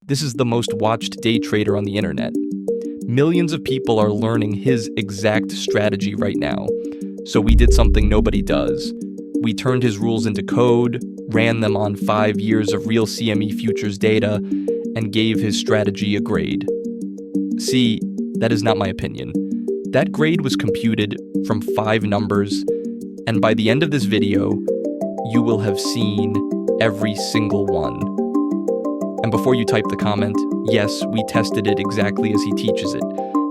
This is the most watched day trader on the internet. Millions of people are learning his exact strategy right now. So we did something nobody does. We turned his rules into code, ran them on 5 years of real CME futures data, and gave his strategy a grade. See, that is not my opinion. That grade was computed from 5 numbers, and by the end of this video, you will have seen every single one. And before you type the comment, yes, we tested it exactly as he teaches it.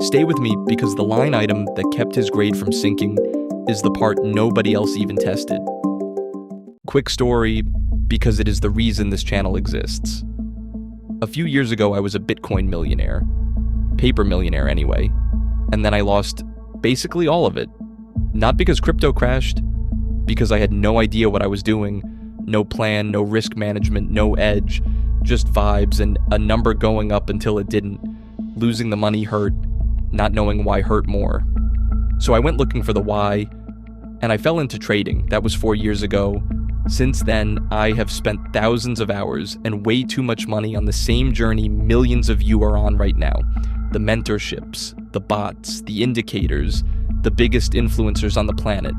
Stay with me because the line item that kept his grade from sinking is the part nobody else even tested. Quick story, because it is the reason this channel exists. A few years ago, I was a Bitcoin millionaire. Paper millionaire anyway. And then I lost basically all of it. Not because crypto crashed, because I had no idea what I was doing. No plan, no risk management, no edge. Just vibes and a number going up until it didn't. Losing the money hurt, not knowing why hurt more. So I went looking for the why, and I fell into trading. That was 4 years ago. Since then, I have spent thousands of hours and way too much money on the same journey millions of you are on right now. The mentorships, the bots, the indicators, the biggest influencers on the planet.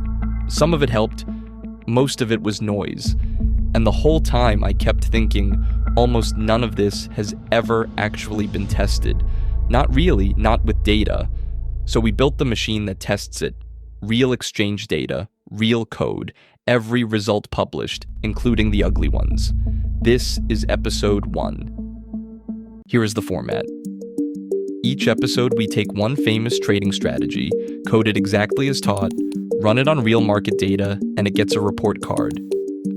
Some of it helped, most of it was noise. And the whole time I kept thinking, almost none of this has ever actually been tested. Not really, not with data. So we built the machine that tests it. Real exchange data, real code, every result published, including the ugly ones. This is episode 1. Here is the format. Each episode we take one famous trading strategy, code it exactly as taught, run it on real market data, and it gets a report card.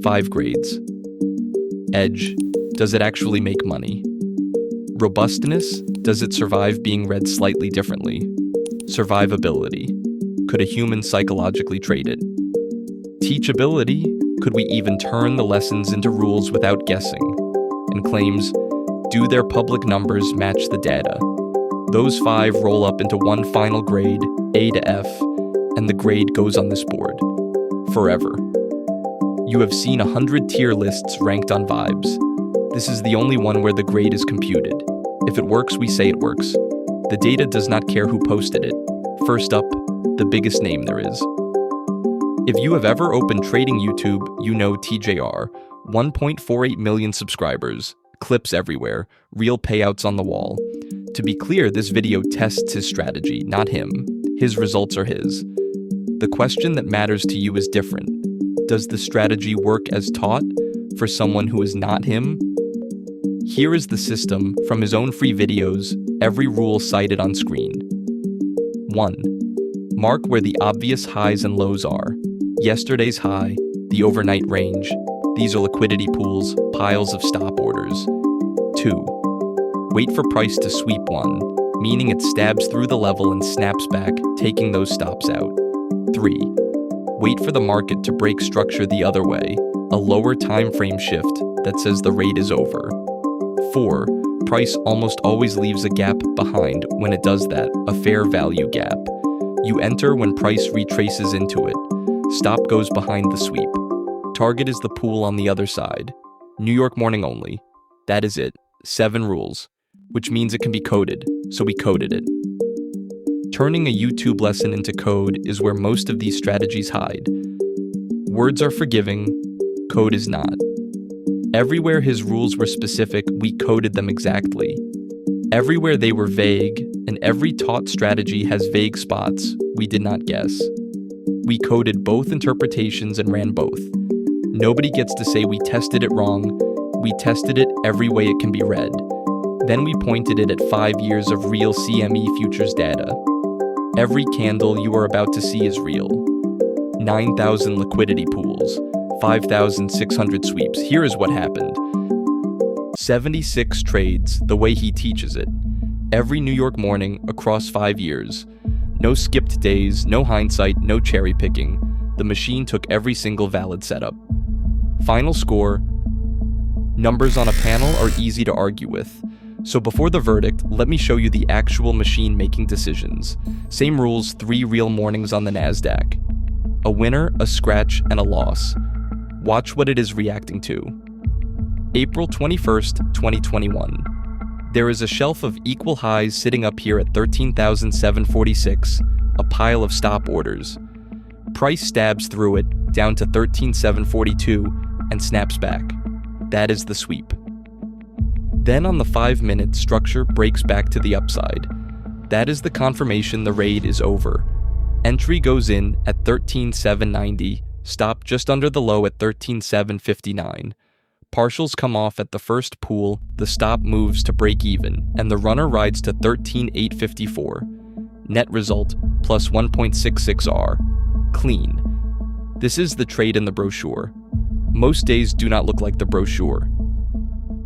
5 grades. Edge. Does it actually make money? Robustness. Does it survive being read slightly differently? Survivability. Could a human psychologically trade it? Teachability. Could we even turn the lessons into rules without guessing? And claims. Do their public numbers match the data? Those 5 roll up into one final grade, A to F, and the grade goes on this board. Forever. You have seen 100 tier lists ranked on vibes. This is the only one where the grade is computed. If it works, we say it works. The data does not care who posted it. First up, the biggest name there is. If you have ever opened trading YouTube, you know TJR, 1.48 million subscribers, clips everywhere, real payouts on the wall. To be clear, this video tests his strategy, not him. His results are his. The question that matters to you is different. Does the strategy work as taught for someone who is not him? Here is the system from his own free videos, every rule cited on screen. 1. Mark where the obvious highs and lows are. Yesterday's high, the overnight range. These are liquidity pools, piles of stop orders. 2. Wait for price to sweep one, meaning it stabs through the level and snaps back, taking those stops out. 3. Wait for the market to break structure the other way, a lower time frame shift that says the rate is over. 4. Price almost always leaves a gap behind when it does that, a fair value gap. You enter when price retraces into it. Stop goes behind the sweep. Target is the pool on the other side. New York morning only. That is it. 7 rules. Which means it can be coded, so we coded it. Turning a YouTube lesson into code is where most of these strategies hide. Words are forgiving, code is not. Everywhere his rules were specific, we coded them exactly. Everywhere they were vague, and every taught strategy has vague spots, we did not guess. We coded both interpretations and ran both. Nobody gets to say we tested it wrong. We tested it every way it can be read. Then we pointed it at 5 years of real CME futures data. Every candle you are about to see is real. 9,000 liquidity pools, 5,600 sweeps. Here is what happened. 76 trades, the way he teaches it. Every New York morning across 5 years. No skipped days, no hindsight, no cherry picking. The machine took every single valid setup. Final score. Numbers on a panel are easy to argue with. So before the verdict, let me show you the actual machine making decisions. Same rules, 3 real mornings on the NASDAQ. A winner, a scratch, and a loss. Watch what it is reacting to. April 21st, 2021. There is a shelf of equal highs sitting up here at 13,746, a pile of stop orders. Price stabs through it, down to 13,742, and snaps back. That is the sweep. Then on the 5-minute, structure breaks back to the upside. That is the confirmation the raid is over. Entry goes in at 13,790, stop just under the low at 13,759. Partials come off at the first pool, the stop moves to break even, and the runner rides to 13,854. Net result, plus 1.66R. Clean. This is the trade in the brochure. Most days do not look like the brochure.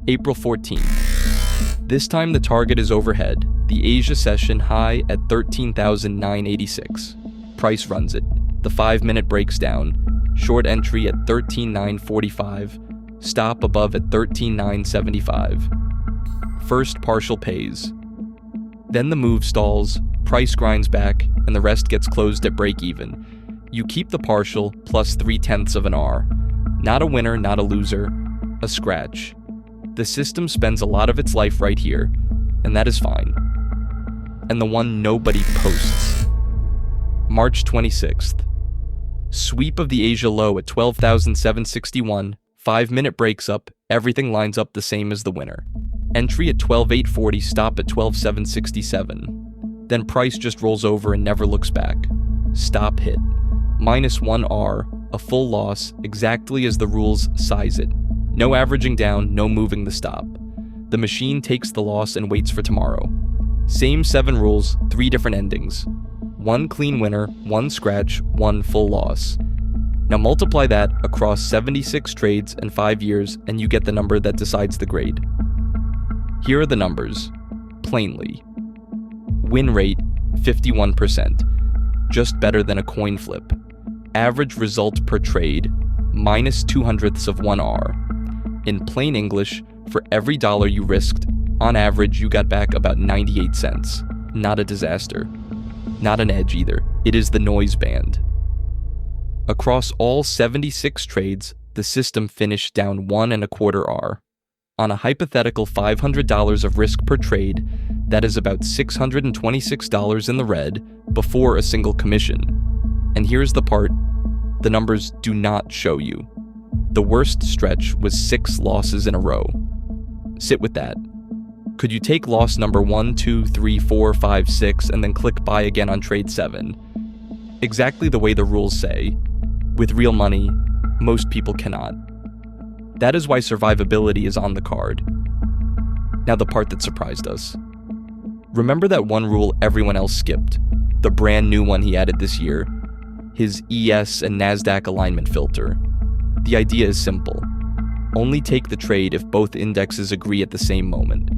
April 14th. This time the target is overhead, the Asia session high at 13,986. Price runs it. The 5-minute breaks down. Short entry at 13,945. Stop above at 13,975. First partial pays. Then the move stalls, price grinds back, and the rest gets closed at break even. You keep the partial plus 0.3 of an R. Not a winner, not a loser, a scratch. The system spends a lot of its life right here, and that is fine. And the one nobody posts. March 26th. Sweep of the Asia low at 12,761. 5-minute breaks up, everything lines up the same as the winner. Entry at 12,840, stop at 12,767. Then price just rolls over and never looks back. Stop hit. Minus 1R, a full loss, exactly as the rules size it. No averaging down, no moving the stop. The machine takes the loss and waits for tomorrow. Same 7 rules, 3 different endings. 1 clean winner, 1 scratch, 1 full loss. Now multiply that across 76 trades and 5 years, and you get the number that decides the grade. Here are the numbers, plainly. Win rate, 51%, just better than a coin flip. Average result per trade, minus 0.02 of 1R. In plain English, for every dollar you risked, on average you got back about 98 cents. Not a disaster. Not an edge either. It is the noise band. Across all 76 trades, the system finished down 1.25 R. On a hypothetical $500 of risk per trade, that is about $626 in the red before a single commission. And here's the part the numbers do not show you. The worst stretch was 6 losses in a row. Sit with that. Could you take loss number 1, 2, 3, 4, 5, 6 and then click buy again on trade 7? Exactly the way the rules say. With real money, most people cannot. That is why survivability is on the card. Now the part that surprised us. Remember that one rule everyone else skipped? The brand new one he added this year? His ES and NASDAQ alignment filter. The idea is simple. Only take the trade if both indexes agree at the same moment.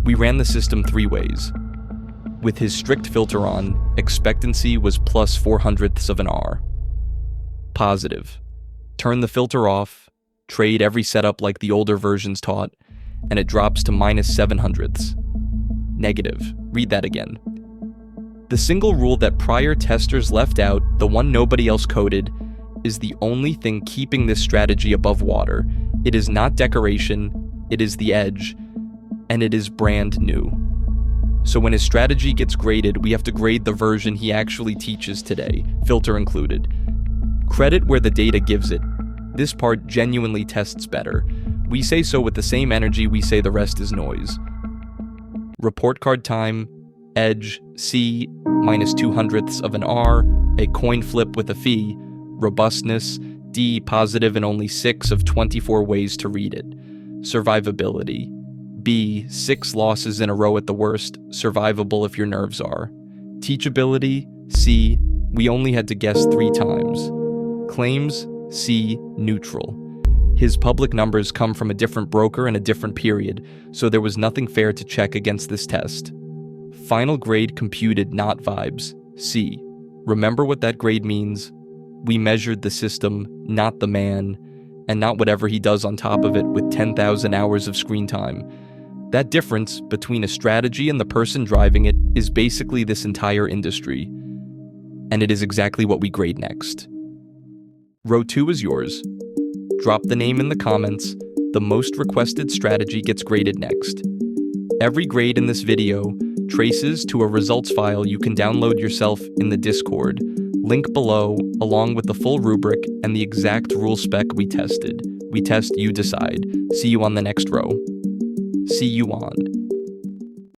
We ran the system 3 ways. With his strict filter on, expectancy was plus 0.04 of an R. Positive. Turn the filter off, trade every setup like the older versions taught, and it drops to minus 0.07. Negative. Read that again. The single rule that prior testers left out, the one nobody else coded, is the only thing keeping this strategy above water. It is not decoration, it is the edge, and it is brand new. So when his strategy gets graded, we have to grade the version he actually teaches today, filter included. Credit where the data gives it. This part genuinely tests better. We say so with the same energy we say the rest is noise. Report card time, edge, C, minus 0.02 of an R, a coin flip with a fee, robustness, D, positive in only 6 of 24 ways to read it, survivability, B, 6 losses in a row at the worst, survivable if your nerves are, teachability, C, we only had to guess 3 times, claims, C, neutral. His public numbers come from a different broker and a different period, so there was nothing fair to check against this test. Final grade computed, not vibes, C. Remember what that grade means? We measured the system, not the man, and not whatever he does on top of it with 10,000 hours of screen time. That difference between a strategy and the person driving it is basically this entire industry. And it is exactly what we grade next. Row 2 is yours. Drop the name in the comments. The most requested strategy gets graded next. Every grade in this video traces to a results file you can download yourself in the Discord. Link below, along with the full rubric and the exact rule spec we tested. We test, you decide. See you on the next row. See you on